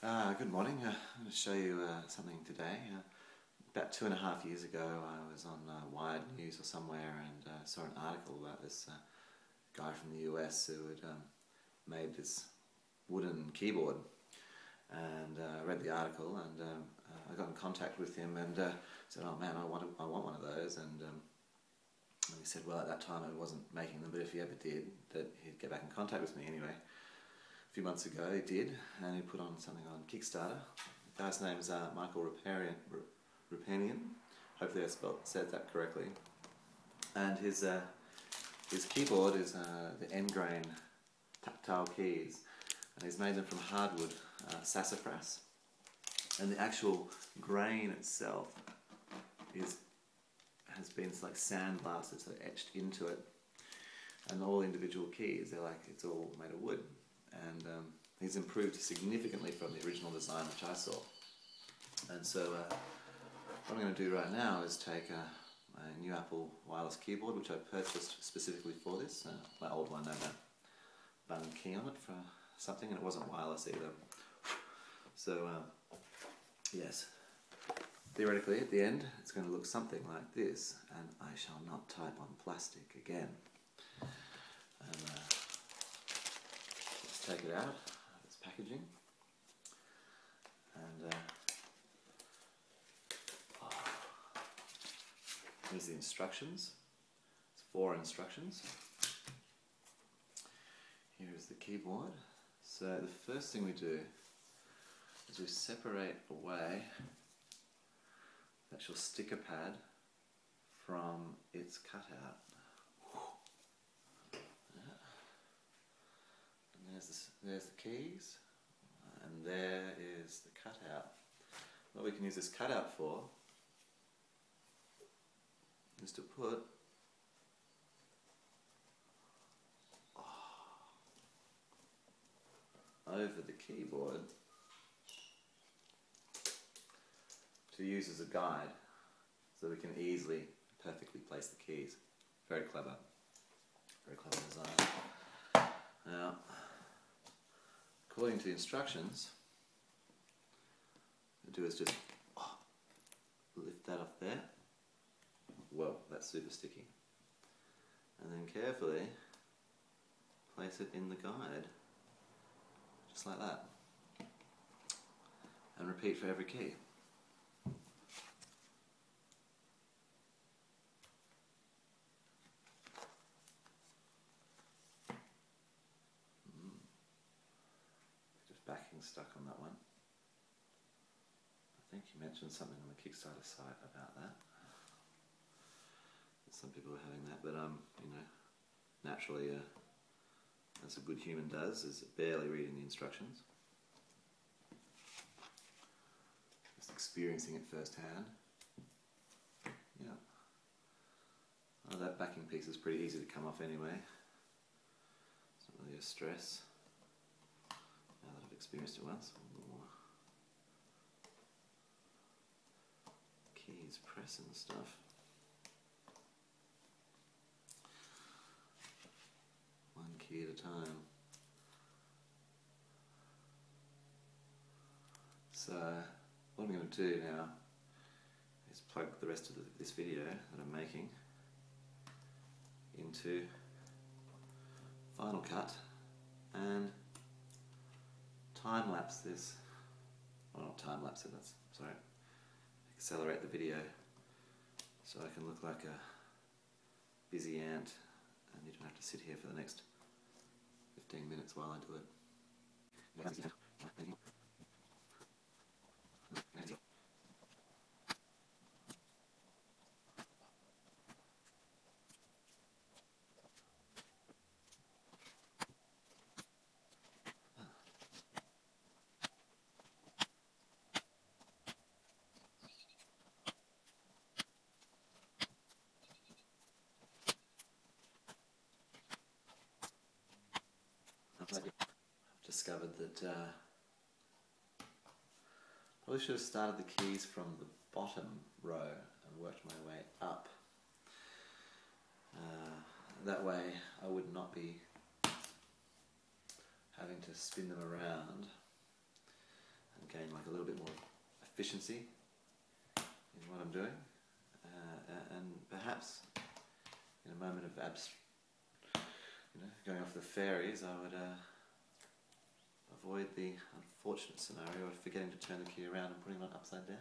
Good morning. I'm going to show you something today. About 2.5 years ago I was on Wired News or somewhere and saw an article about this guy from the US who had made this wooden keyboard, and I read the article and I got in contact with him and said, oh man, I want one of those, and he said, well, at that time I wasn't making them, but if he ever did, that he'd get back in contact with me anyway. A few months ago he did, and he put on something on Kickstarter. The guy's name is Michael Rapanian. Hopefully I said that correctly. And his keyboard is the Engrain tactile keys, and he's made them from hardwood sassafras. And the actual grain itself has been like sandblasted, so etched into it. And all individual keys, it's all made of wood. And he's improved significantly from the original design which I saw. And so what I'm going to do right now is take a new Apple wireless keyboard which I purchased specifically for this. My old one had a button key on it for something, and it wasn't wireless either. So yes, theoretically at the end it's going to look something like this, and I shall not type on plastic again. And, take it out of its packaging, and here's the instructions. It's 4 instructions. Here is the keyboard. So the first thing we do is we separate away the actual sticker pad from its cutout. There's the keys, and there is the cutout. What we can use this cutout for is to put over the keyboard to use as a guide, so we can easily, perfectly place the keys. Very clever design. Now, according to the instructions, what I do is just lift that off there. Whoa, that's super sticky. And then carefully place it in the guide, just like that. And repeat for every key. Backing stuck on that one. I think you mentioned something on the Kickstarter site about that. Some people are having that, but you know, naturally, as a good human does, is barely reading the instructions, just experiencing it firsthand. Yeah. Oh, that backing piece is pretty easy to come off anyway. It's not really a stress. Now that I've experienced it once, a little more keys, press and stuff. One key at a time. So what I'm going to do now is plug the rest of this video that I'm making into Final Cut and time-lapse this, well, not time-lapse it, sorry, accelerate the video so I can look like a busy ant and you don't have to sit here for the next 15 minutes while I do it. I've discovered that probably should have started the keys from the bottom row and worked my way up. That way I would not be having to spin them around gain like a little bit more efficiency in what I'm doing, and perhaps in a moment of going off the fairies, I would avoid the unfortunate scenario of forgetting to turn the key around and putting it on upside down.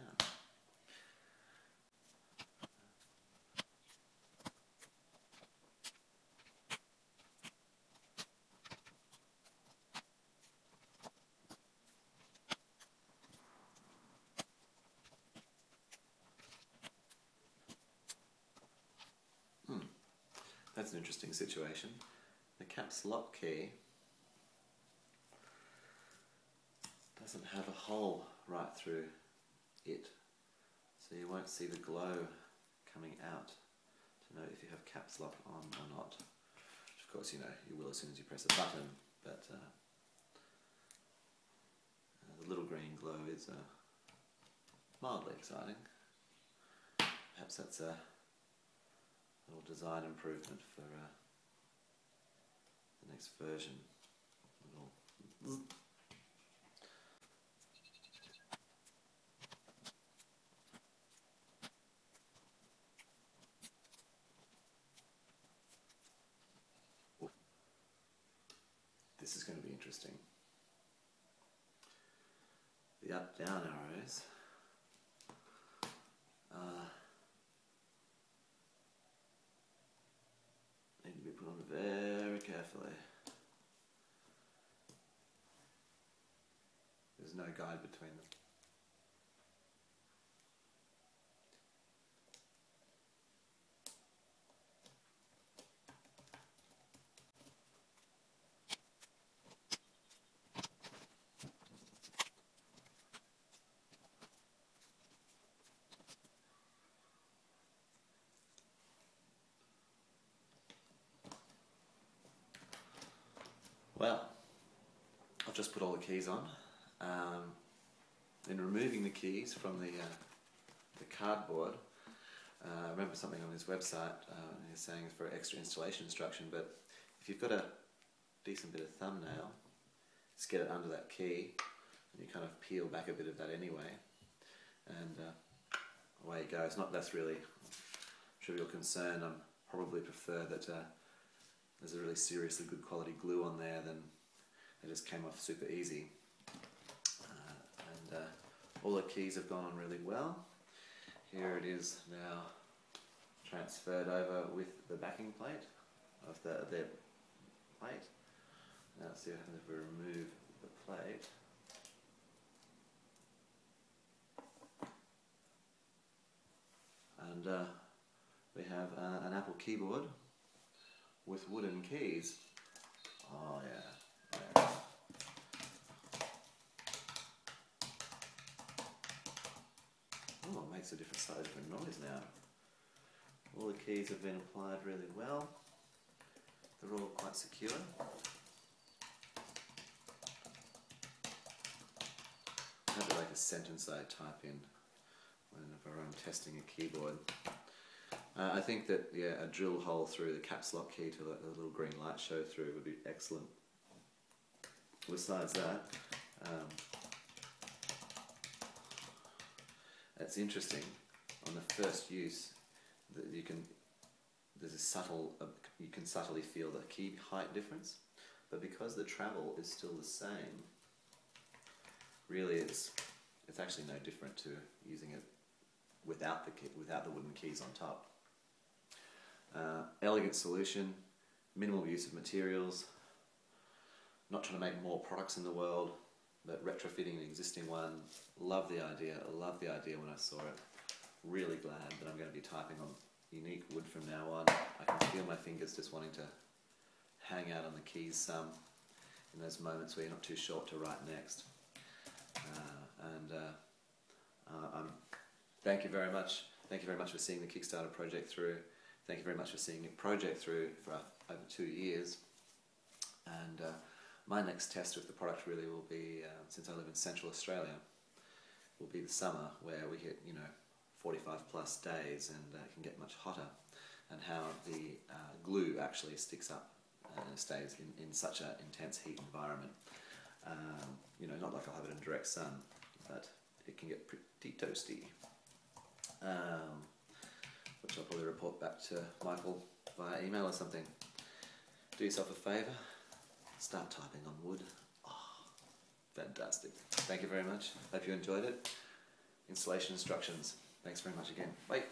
That's an interesting situation. The caps lock key doesn't have a hole right through it, so you won't see the glow coming out to know if you have caps lock on or not. Which of course you will as soon as you press a button, but the little green glow is mildly exciting. Perhaps that's a little design improvement for the next version. This is going to be interesting. The up-down arrows need to be put on very carefully. There's no guide between them. Well, I've just put all the keys on. In removing the keys from the cardboard, I remember something on his website, he's saying it's for extra installation instruction, but if you've got a decent bit of thumbnail, just get it under that key, and you kind of peel back a bit of that anyway, and away you go. It's not that's really a trivial concern. I probably prefer that there's a really seriously good quality glue on there, then it just came off super easy. And all the keys have gone on really well. Here it is now transferred over with the backing plate of the plate. Now let's see what happens if we remove the plate. And we have an Apple keyboard with wooden keys. Oh yeah. Oh, it makes a slightly different noise now. All the keys have been applied really well. They're all quite secure. Maybe like a sentence I type in whenever I'm testing a keyboard. I think that a drill hole through the caps lock key to let the little green light show through would be excellent. Besides that, it's interesting on the first use that you can subtly feel the key height difference, but because the travel is still the same, really it's actually no different to using it without the wooden keys on top. Elegant solution, minimal use of materials, not trying to make more products in the world, but retrofitting an existing one. Love the idea. I loved the idea when I saw it. Really glad that I'm going to be typing on unique wood from now on. I can feel my fingers just wanting to hang out on the keys some in those moments where you're not too sure what to write next. Thank you very much. Thank you very much for seeing the Kickstarter project through. Thank you very much for seeing the project through for over 2 years. And my next test with the product really will be, since I live in Central Australia, will be the summer where we hit 45 plus days and it can get much hotter, and how the glue actually sticks up and stays in such an intense heat environment. Not like I'll have it in direct sun, but it can get pretty toasty. Which I'll probably report back to Michael via email or something. Do yourself a favour, start typing on wood. Oh, fantastic. Thank you very much. Hope you enjoyed it. Installation instructions. Thanks very much again. Bye.